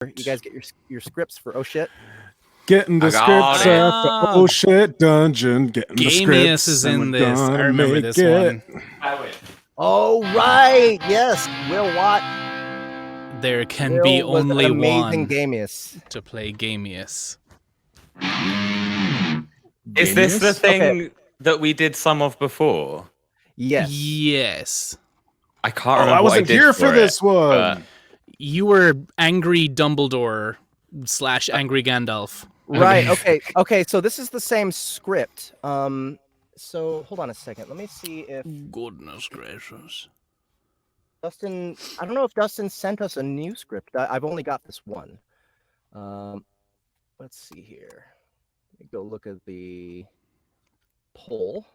You guys get your scripts for oh shit. Getting the scripts for oh shit dungeon. Getting the scripts. Gamius is in this. I remember this one. Oh right, yes, Will Watt. There can be only an amazing one Gamius to play Gamius. Is this the thing that we did some of before? Yes. Yes. I can't remember. I wasn't here for this one. You were angry Dumbledore / angry Gandalf. Right. Okay. So this is the same script. So hold on a second. Let me see if Goodness gracious. Dustin. I don't know if Dustin sent us a new script. I've only got this one. Let's see here. Let me go look at the poll.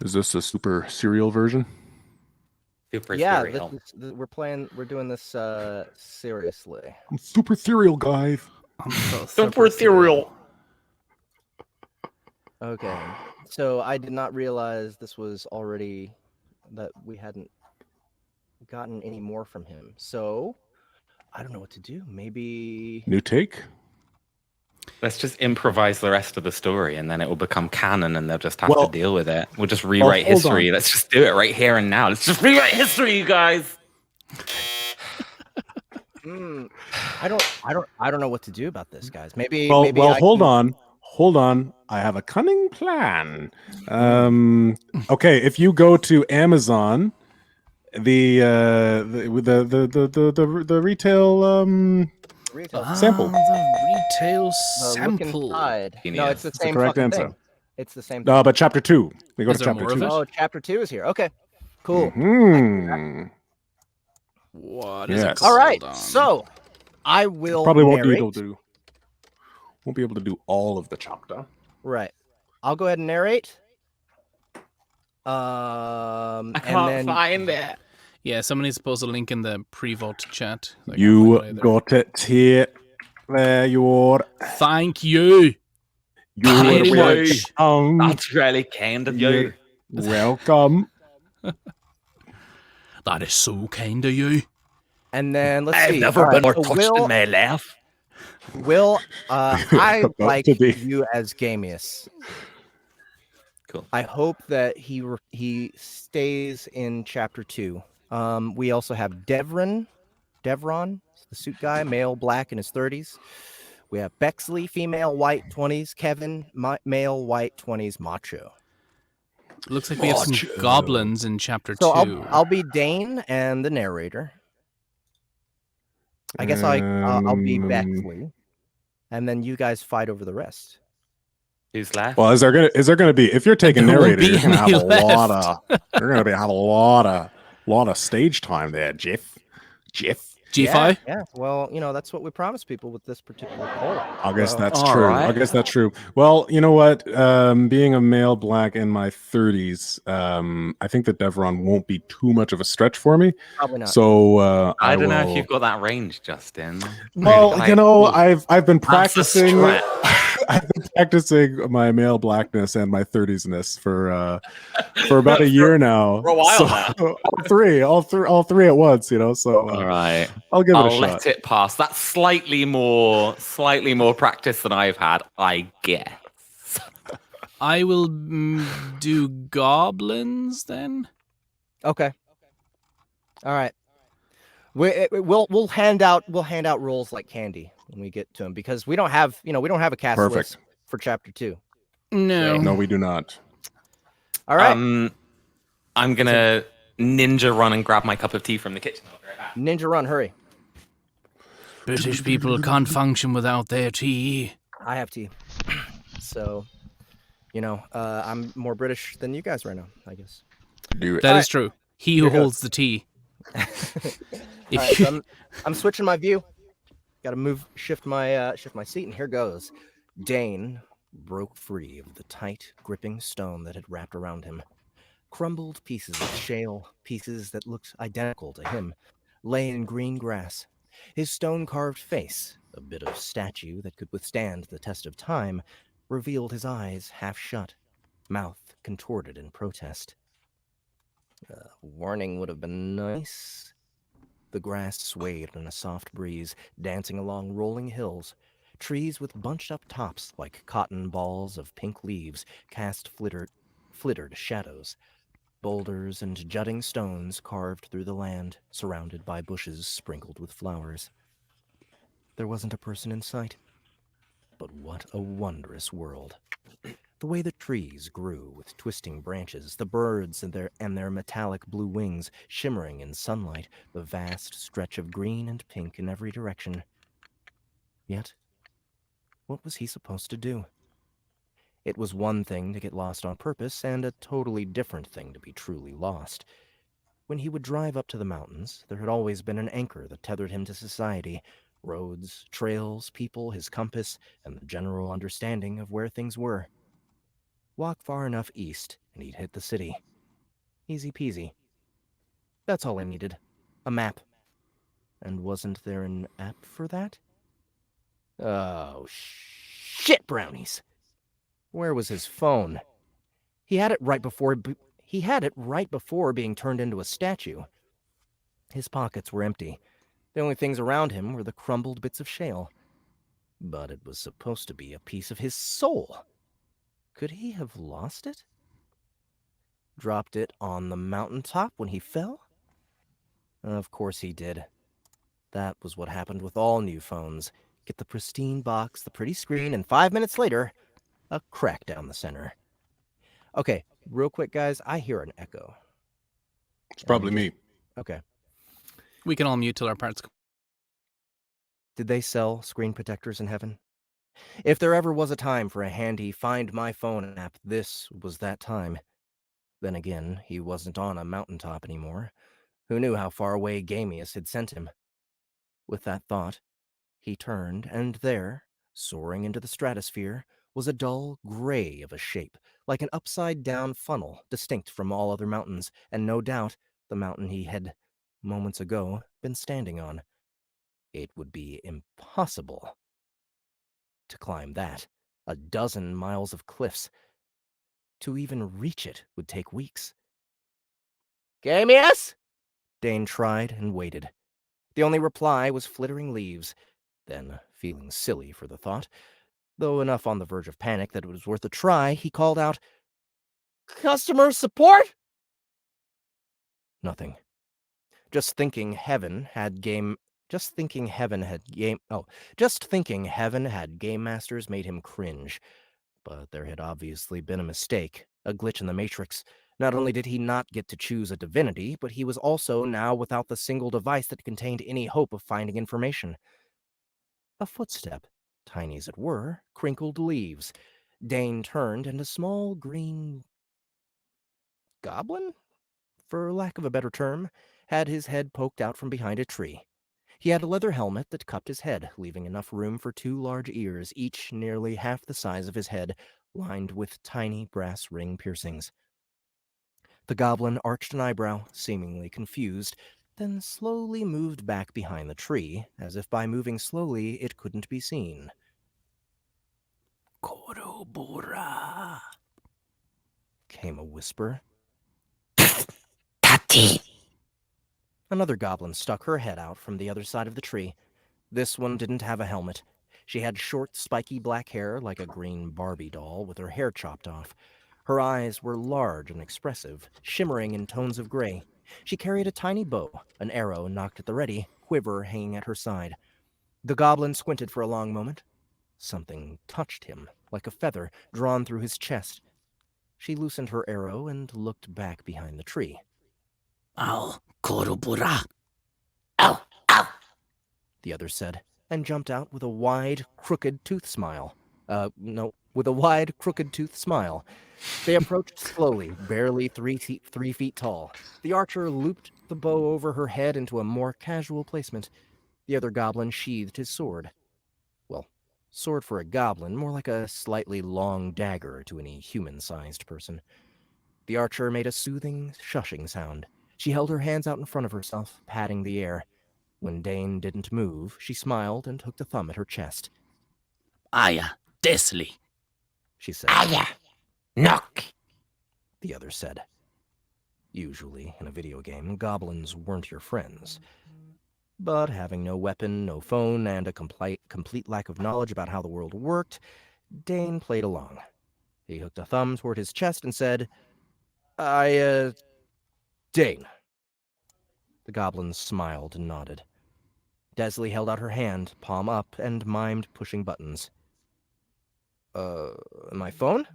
Is this a super serial version? Super serial. We're doing this seriously. I'm super serial, guys. I'm so super serial. Okay. So I did not realize this was already that we hadn't gotten any more from him. So I don't know what to do. Maybe new take. Let's just improvise the rest of the story, and then it will become canon, and they'll just have to deal with it. We'll just rewrite history. Let's just do it right here and now. Let's just rewrite history, you guys. I don't know what to do about this, guys. Maybe. Hold on. I have a cunning plan. Okay, if you go to Amazon, the retail sample. The retail sample. No, it's the same correct fucking answer. thing. It's the same thing. No, but chapter 2. We go to chapter 2. Oh, chapter 2 is here. Okay, cool. What is it? All right, so I will probably won't narrate. Won't be able to do all of the chapter. Right. I'll go ahead and narrate. I can't find it. Yeah, somebody's supposed to link in the pre-vote chat. You got it here. There you are. Thank you. That's really kind of you. Welcome. That is so kind of you. And then let's see. I've never been more touched in my life. Will, I like you as Gamius. Cool. I hope that he stays in chapter 2. We also have Devron, the suit guy, male, black, in his 30s. We have Bexley, female, white, 20s. Kevin, male, white, 20s, macho. Looks like we have some goblins in chapter 2. So I'll be Dane and the narrator. I guess I'll be Bexley, and then you guys fight over the rest. Who's left? Well, is there gonna be, if you're taking narrator, you're gonna have a lot of stage time there, Jeff. G5? Yeah. Well, that's what we promised people with this particular poll. I guess that's true. Right. I guess that's true. Well, you know what? Being a male black in my 30s, I think that Devron won't be too much of a stretch for me. Probably not. So I don't know if you've got that range, Justin. Well, I've been practicing. I've been practicing my male blackness and my 30s-ness for about a year now. For a while now. All three at once, So all right, I'll give it a shot. I'll let it pass. That's slightly more practice than I've had, I guess. I will do goblins then. Okay. All right. We'll hand out roles like candy when we get to them, because we don't have a cast list for chapter 2. No, we do not. All right. I'm gonna ninja run and grab my cup of tea from the kitchen. Ninja run, hurry. British people can't function without their tea. I have tea. So, I'm more British than you guys right now, I guess. Do it. That is true. He who holds the tea. Right, so I'm switching my view. Got to shift my seat, and here goes. Dane broke free of the tight, gripping stone that had wrapped around him. Crumbled pieces of shale, pieces that looked identical to him, lay in green grass. His stone-carved face, a bit of statue that could withstand the test of time, revealed his eyes half shut, mouth contorted in protest. Warning would have been nice. The grass swayed in a soft breeze, dancing along rolling hills. Trees with bunched-up tops like cotton balls of pink leaves cast flittered shadows. Boulders and jutting stones carved through the land, surrounded by bushes sprinkled with flowers. There wasn't a person in sight. But what a wondrous world. The way the trees grew with twisting branches, the birds and their metallic blue wings shimmering in sunlight, the vast stretch of green and pink in every direction. Yet, what was he supposed to do? It was one thing to get lost on purpose, and a totally different thing to be truly lost. When he would drive up to the mountains, there had always been an anchor that tethered him to society, roads, trails, people, his compass, and the general understanding of where things were. Walk far enough east, and he'd hit the city. Easy peasy. That's all I needed. A map. And wasn't there an app for that? Oh, shit, brownies! Where was his phone? He had it right before being turned into a statue. His pockets were empty. The only things around him were the crumbled bits of shale. But it was supposed to be a piece of his soul. Could he have lost it? Dropped it on the mountaintop when he fell? Of course he did. That was what happened with all new phones. Get the pristine box, the pretty screen, and 5 minutes later, a crack down the center. Okay, real quick, guys, I hear an echo. It's probably me. Okay. We can all mute till our parts. Did they sell screen protectors in heaven? If there ever was a time for a handy Find My Phone app, this was that time. Then again, he wasn't on a mountaintop anymore. Who knew how far away Gamius had sent him? With that thought, he turned, and there, soaring into the stratosphere, was a dull gray of a shape, like an upside-down funnel, distinct from all other mountains, and no doubt the mountain he had, moments ago, been standing on. It would be impossible to climb that. 12 miles of cliffs. To even reach it would take weeks. Gamius? Dane tried and waited. The only reply was flittering leaves. Then, feeling silly for the thought, though enough on the verge of panic that it was worth a try, he called out, "Customer support?" Nothing. Just thinking heaven had game masters made him cringe. But there had obviously been a mistake, a glitch in the matrix. Not only did he not get to choose a divinity, but he was also now without the single device that contained any hope of finding information. A footstep, tiny as it were, crinkled leaves. Dane turned, and a small green goblin, for lack of a better term, had his head poked out from behind a tree. He had a leather helmet that cupped his head, leaving enough room for 2 large ears, each nearly half the size of his head, lined with tiny brass ring piercings. The goblin arched an eyebrow, seemingly confused, then slowly moved back behind the tree, as if by moving slowly it couldn't be seen. "Korobora," came a whisper. Tati. Another goblin stuck her head out from the other side of the tree. This one didn't have a helmet. She had short, spiky black hair like a green Barbie doll with her hair chopped off. Her eyes were large and expressive, shimmering in tones of gray. She carried a tiny bow, an arrow nocked at the ready, quiver hanging at her side. The goblin squinted for a long moment. Something touched him, like a feather drawn through his chest. She loosened her arrow and looked back behind the tree. "Ow, Korobora. Ow, ow," the other said, and jumped out with a wide, crooked tooth smile. With a wide, crooked tooth smile. They approached slowly, barely 3 feet tall. The archer looped the bow over her head into a more casual placement. The other goblin sheathed his sword. Well, sword for a goblin, more like a slightly long dagger to any human-sized person. The archer made a soothing, shushing sound. She held her hands out in front of herself, patting the air. When Dane didn't move, she smiled and hooked a thumb at her chest. "Aya, Desley," she said. "Aya, knock," the other said. Usually, in a video game, goblins weren't your friends. But having no weapon, no phone, and a complete lack of knowledge about how the world worked, Dane played along. He hooked a thumb toward his chest and said, Dane. The goblin smiled and nodded. Desley held out her hand, palm up, and mimed pushing buttons. My phone?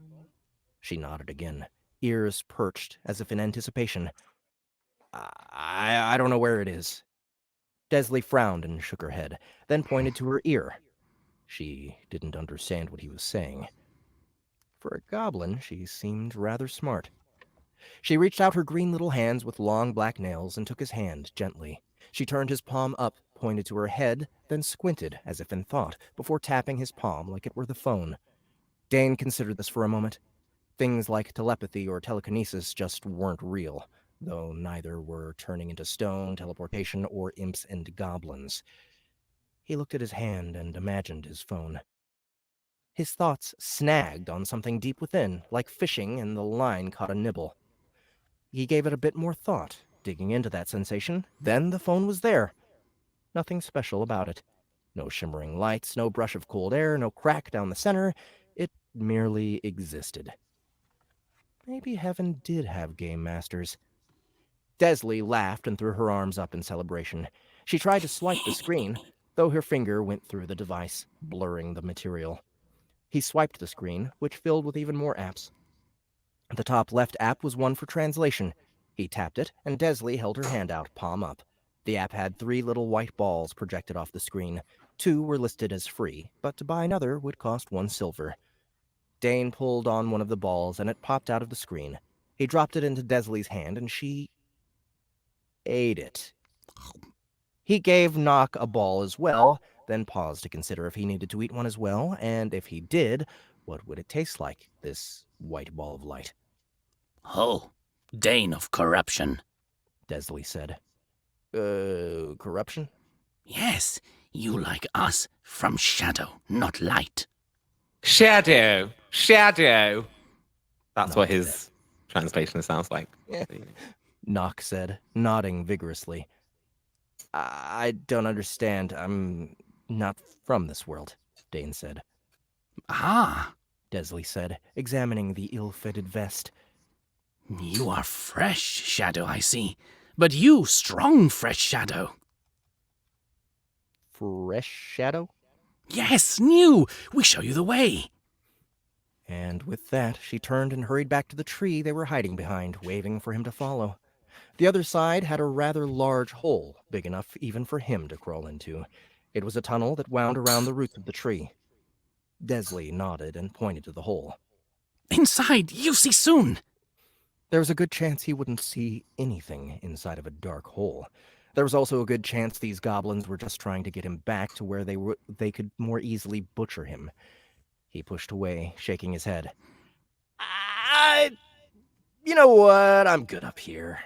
She nodded again, ears perched as if in anticipation. I don't know where it is. Desley frowned and shook her head, then pointed to her ear. She didn't understand what he was saying. For a goblin, she seemed rather smart. She reached out her green little hands with long black nails and took his hand gently. She turned his palm up, pointed to her head, then squinted as if in thought, before tapping his palm like it were the phone. Dane considered this for a moment. Things like telepathy or telekinesis just weren't real, though neither were turning into stone, teleportation, or imps and goblins. He looked at his hand and imagined his phone. His thoughts snagged on something deep within, like fishing, and the line caught a nibble. He gave it a bit more thought, digging into that sensation. Then the phone was there. Nothing special about it. No shimmering lights, no brush of cold air, no crack down the center. It merely existed. Maybe heaven did have game masters. Desley laughed and threw her arms up in celebration. She tried to swipe the screen, though her finger went through the device, blurring the material. He swiped the screen, which filled with even more apps. The top left app was one for translation. He tapped it, and Desley held her hand out, palm up. The app had 3 little white balls projected off the screen. 2 were listed as free, but to buy another would cost 1 silver. Dane pulled on one of the balls, and it popped out of the screen. He dropped it into Desley's hand, and she ate it. He gave Nock a ball as well, then paused to consider if he needed to eat one as well, and if he did, what would it taste like, this white ball of light? Oh, Dane of corruption, Desley said. Corruption? Yes, you like us, from shadow, not light. Shadow. That's what his translation sounds like. Nock said, nodding vigorously. I don't understand. I'm not from this world, Dane said. Ah, Desley said, examining the ill-fitted vest. You are fresh, Shadow, I see. But you, strong, fresh Shadow. Fresh Shadow? Yes, new. We show you the way. And with that, she turned and hurried back to the tree they were hiding behind, waving for him to follow. The other side had a rather large hole, big enough even for him to crawl into. It was a tunnel that wound around the roots of the tree. Desley nodded and pointed to the hole. Inside, you see soon. There was a good chance he wouldn't see anything inside of a dark hole. There was also a good chance these goblins were just trying to get him back to where they could more easily butcher him. He pushed away, shaking his head. You know what? I'm good up here.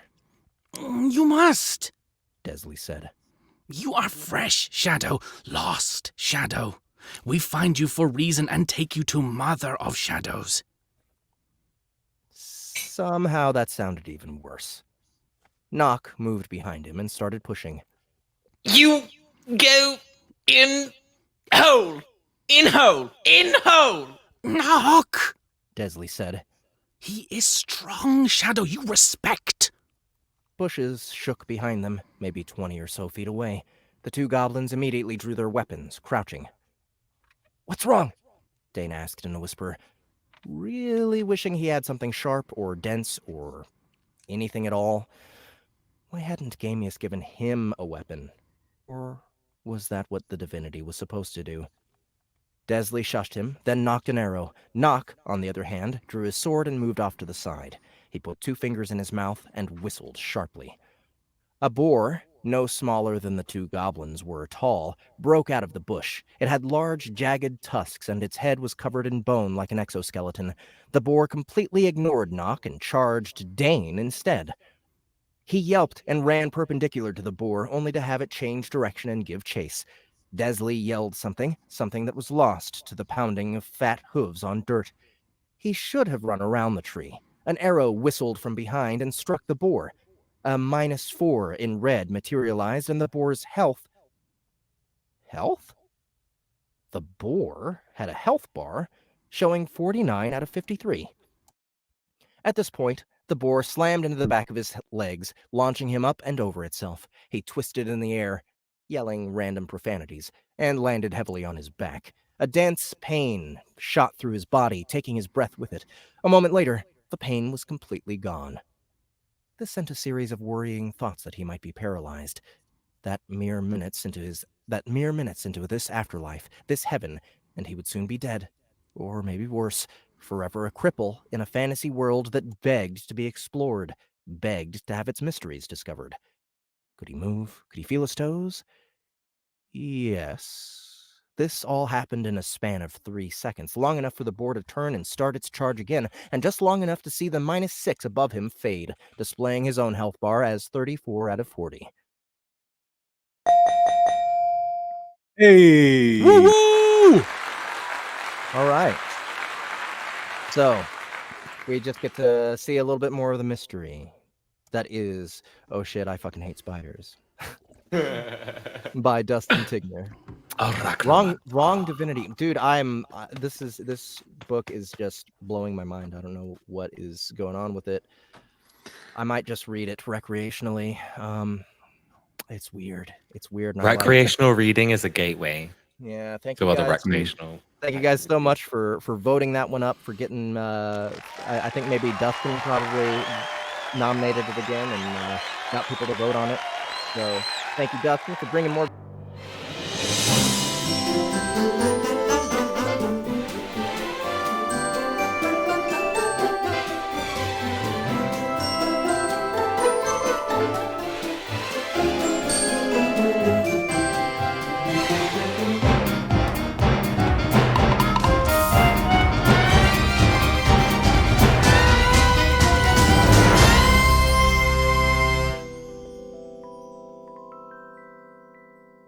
You must, Desley said. You are fresh, Shadow, lost, Shadow. We find you for reason and take you to Mother of Shadows. Somehow that sounded even worse. Nock moved behind him and started pushing. You go in hole! In hole! In hole! Knock! Desley said. He is strong, Shadow, you respect. Bushes shook behind them, maybe 20 or so feet away. The 2 goblins immediately drew their weapons, crouching. What's wrong? Dane asked in a whisper, really wishing he had something sharp or dense or anything at all. Why hadn't Gamius given him a weapon? Or was that what the divinity was supposed to do? Desley shushed him, then nocked an arrow. Nock, on the other hand, drew his sword and moved off to the side. He put 2 fingers in his mouth and whistled sharply. A boar, no smaller than the 2 goblins were tall, broke out of the bush. It had large, jagged tusks, and its head was covered in bone like an exoskeleton. The boar completely ignored Nock and charged Dane instead. He yelped and ran perpendicular to the boar, only to have it change direction and give chase. Desley yelled something that was lost to the pounding of fat hooves on dirt. He should have run around the tree. An arrow whistled from behind and struck the boar. A -4 in red materialized, and the boar's health Health? The boar had a health bar showing 49 out of 53. At this point, the boar slammed into the back of his legs, launching him up and over itself. He twisted in the air, yelling random profanities, and landed heavily on his back. A dense pain shot through his body, taking his breath with it. A moment later, the pain was completely gone. This sent a series of worrying thoughts that he might be paralyzed. That mere minutes into this afterlife, this heaven, and he would soon be dead. Or maybe worse, forever a cripple in a fantasy world that begged to be explored, begged to have its mysteries discovered. Could he move? Could he feel his toes? Yes. This all happened in a span of 3 seconds, long enough for the boar to turn and start its charge again, and just long enough to see the -6 above him fade, displaying his own health bar as 34 out of 40. Hey! Woo! All right. So, we just get to see a little bit more of the mystery. That is, oh shit, I fucking hate spiders. By Dustin Tigner. Wrong Divinity, dude. This book is just blowing my mind. I don't know what is going on with it. I might just read it recreationally. It's weird. It's weird. And Recreational reading is a gateway yeah, thank to you other guys. recreational. Thank you guys so much for voting that one up, for getting. I think maybe Dustin probably nominated it again and got people to vote on it. So thank you, Dustin, for bringing more